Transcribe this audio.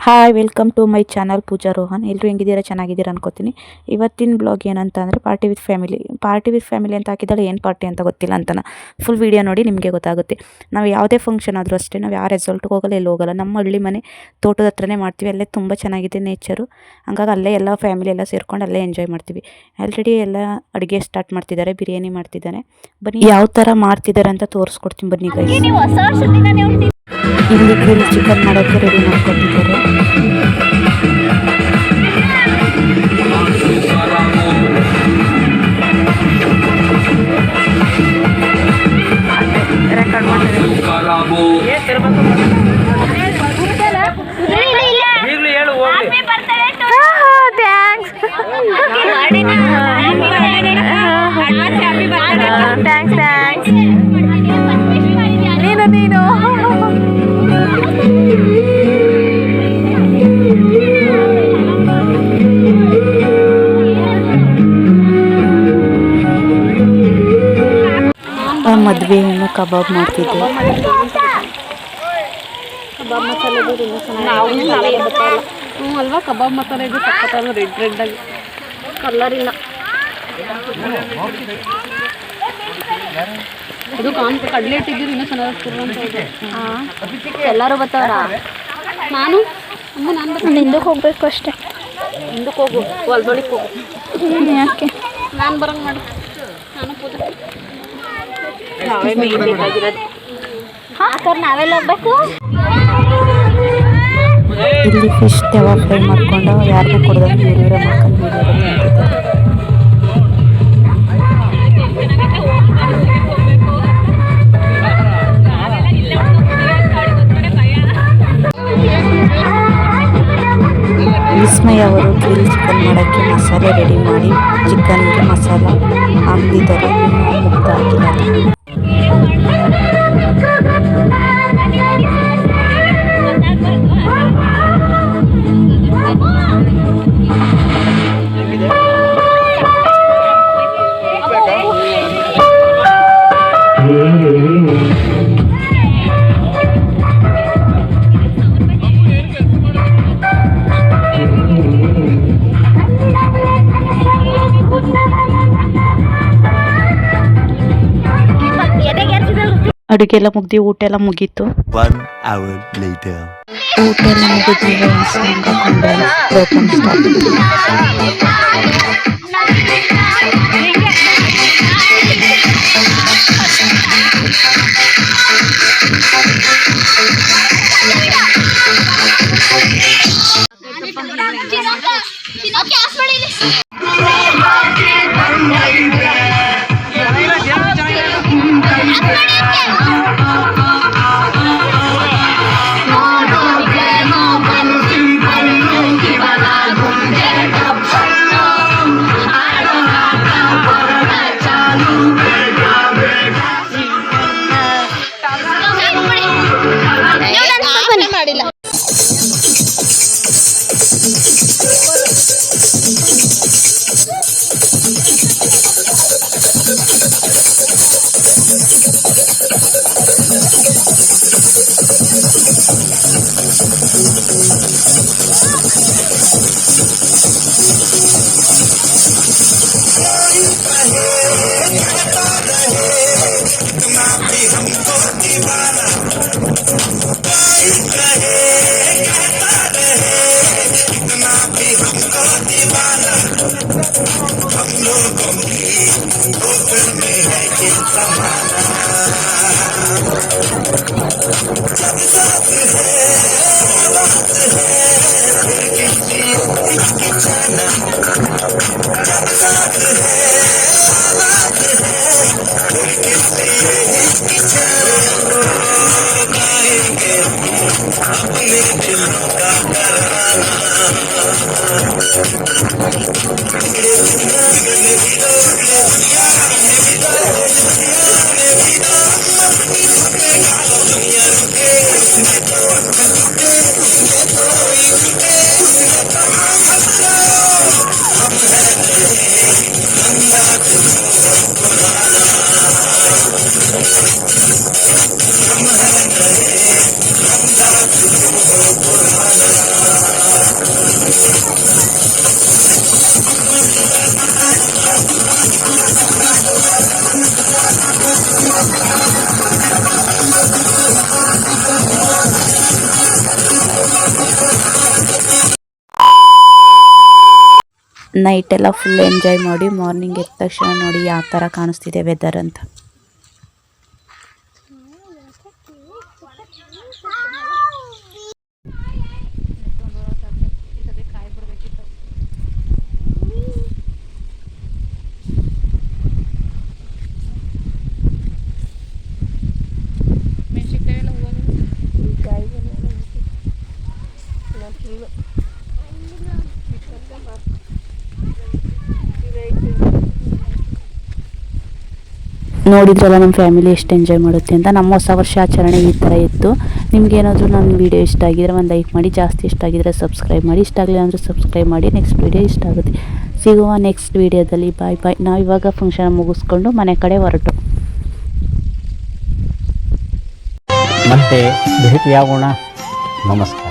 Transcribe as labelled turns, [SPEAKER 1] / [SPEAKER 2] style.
[SPEAKER 1] Hi welcome to my channel Pooja Rohan. ಎಲ್ಲರೂ ಹೆಂಗಿದ್ದೀರಾ? ಚೆನ್ನಾಗಿದ್ದೀರಾ ಅನ್ಕೋತೀನಿ. ಇವತ್ತಿನ ಬ್ಲಾಗ್ ಏನಂತ ಅಂದರೆ ಪಾರ್ಟಿ ವಿತ್ ಫ್ಯಾಮಿಲಿ ಅಂತ ಹಾಕಿದ್ದಾಳೆ. ಏನು ಪಾರ್ಟಿ ಅಂತ ಗೊತ್ತಿಲ್ಲ ಅಂತಾನೆ. ಫುಲ್ ವೀಡಿಯೋ ನೋಡಿ ನಿಮಗೆ ಗೊತ್ತಾಗುತ್ತೆ. ನಾವು ಯಾವುದೇ ಫಂಕ್ಷನ್ ಆದರೂ ಅಷ್ಟೇ, ನಾವು ಯಾವ ರೆಸಾರ್ಟ್ಗೆ ಹೋಗಲ್ಲ, ಎಲ್ಲಿ ಹೋಗಲ್ಲ. ನಮ್ಮ ಹಳ್ಳಿ ಮನೆ ತೋಟದ ಹತ್ರನೇ ಮಾಡ್ತೀವಿ. ಅಲ್ಲೇ ತುಂಬ ಚೆನ್ನಾಗಿದೆ ನೇಚರು. ಹಂಗಾಗಿ ಅಲ್ಲೇ ಎಲ್ಲ ಫ್ಯಾಮಿಲಿ ಎಲ್ಲ ಸೇರ್ಕೊಂಡು ಅಲ್ಲೇ ಎಂಜಾಯ್ ಮಾಡ್ತೀವಿ. ಆಲ್ರೆಡಿ ಎಲ್ಲ ಅಡುಗೆ ಸ್ಟಾರ್ಟ್ ಮಾಡ್ತಿದ್ದಾರೆ, ಬಿರಿಯಾನಿ ಮಾಡ್ತಿದ್ದಾನೆ. ಬನ್ನಿ ಯಾವ ಥರ ಮಾಡ್ತಿದ್ದಾರೆ ಅಂತ ತೋರಿಸ್ಕೊಡ್ತೀನಿ ಬನ್ನಿ ಗೈಸ್. ಇಲ್ಲಿ ಗ್ರಿಲ್ ಚಿಕನ್ ಮಾಡೋಕ್ಕೆ ರೆಡಿ ಮಾಡ್ಕೊತಿದ್ದಾರೆ. ನೀನು ಮದುವೆಯನ್ನು ಕಬಾಬ್ ಮಾಡ್ತಿದ್ದೆ.
[SPEAKER 2] ಕಬಾಬ್ ಮಸಾಲೆ ಅಲ್ವಾ? ಕಬಾಬ್ ಮಸಾಲೆ ಇದು ಸಕ್ಕತ್ತಾಗಿ ರೆಡ್ ಆಗಿ ಕಲರ್ ಇಲ್ಲ. ಅದು ಕಡಲೆ ಇಟ್ಟಿದ್ದೀರಿ ಇನ್ನೂ ಚೆನ್ನಾಗಿ. ಎಲ್ಲರೂ ಬರ್ತಾವ್ರ? ನಾನು
[SPEAKER 3] ಹಿಂದಕ್ಕೆ ಹೋಗ್ಬೇಕು ಅಷ್ಟೇ.
[SPEAKER 2] ಹಿಂದಕ್ಕೆ ಹೋಗು, ಹೊಲ್ದೊಳಿಗೆ ಹೋಗು.
[SPEAKER 3] ಯಾಕೆ?
[SPEAKER 2] ನಾನು ಬರಂಗೆ ಮಾಡು. ನಾನು ನಾವೇ ಮೇನ್ ಬೇಕಾಗಿರೋದು. ನಾವೆಲ್ಲ ಹೋಗ್ಬೇಕು.
[SPEAKER 1] ಇಲ್ಲಿ ಫಿಶ್ ತವಾ ಫ್ರೈ ಮಾಡ್ಕೊಂಡು ಯಾರನ್ನ ಕೊಡೋದು ಇವರೇ ಮಾಡ್ಕೊಂಡು ನಿಂತಿದ್ದಾರೆ. ವಿಸ್ಮಯ ಅವರು ಗ್ರಿಲ್ ಚಿಕನ್ ಮಾಡೋಕ್ಕೆ ಮಸಾಲೆ ರೆಡಿ ಮಾಡಿ ಚಿಕನ್ಗೆ ಮಸಾಲ ಹಾಕ್ತಿದ್ದಾರೆ. ಇನ್ನೂ ಮುಗ್ದು ಹಾಕಿದ್ದಾರೆ. ಅಡುಗೆ ಎಲ್ಲ ಮುಗ್ದು ಊಟ ಎಲ್ಲ ಮುಗೀತು. ಊಟ ಎಲ್ಲ ಮುಗಿದ್ಮೇಲೆ ಪ್ರೋಗ್ರಾಮ್ ಸ್ಟಾರ್ಟ್. ನೈಟೆಲ್ಲ ಫುಲ್ ಎಂಜಾಯ್ ಮಾಡಿ ಮಾರ್ನಿಂಗ್ ಎದ್ದ ತಕ್ಷಣ ನೋಡಿ ಯಾವ ಥರ ಕಾಣಿಸ್ತಿದೆ ವೆದರ್ ಅಂತ. ನೋಡಿದ್ರಲ್ಲ ನಮ್ಮ ಫ್ಯಾಮಿಲಿ ಎಷ್ಟು ಎಂಜಾಯ್ ಮಾಡುತ್ತೆ ಅಂತ. ನಮ್ಮ ಹೊಸ ವರ್ಷ ಆಚರಣೆ ಈ ಥರ ಇತ್ತು. ನಿಮ್ಗೇನಾದರೂ ನನ್ನ ವೀಡಿಯೋ ಇಷ್ಟ ಆಗಿದ್ರೆ ಒಂದು ಲೈಕ್ ಮಾಡಿ, ಜಾಸ್ತಿ ಇಷ್ಟ ಆಗಿದ್ರೆ ಸಬ್ಸ್ಕ್ರೈಬ್ ಮಾಡಿ, ಇಷ್ಟ ಆಗಲಿಲ್ಲ ಅಂದರೆ ಸಬ್ಸ್ಕ್ರೈಬ್ ಮಾಡಿ. ನೆಕ್ಸ್ಟ್ ವೀಡಿಯೋ ಇಷ್ಟ ಆಗುತ್ತೆ. ಸಿಗುವ ನೆಕ್ಸ್ಟ್ ವೀಡಿಯೋದಲ್ಲಿ. ಬಾಯ್ ಬಾಯ್. ನಾವಿವಾಗ ಫಂಕ್ಷನ್ ಮುಗಿಸ್ಕೊಂಡು ಮನೆ ಕಡೆ ಹೊರಟು
[SPEAKER 4] ಮತ್ತೆ ಭೇಟಿಯಾಗೋಣ. ನಮಸ್ಕಾರ.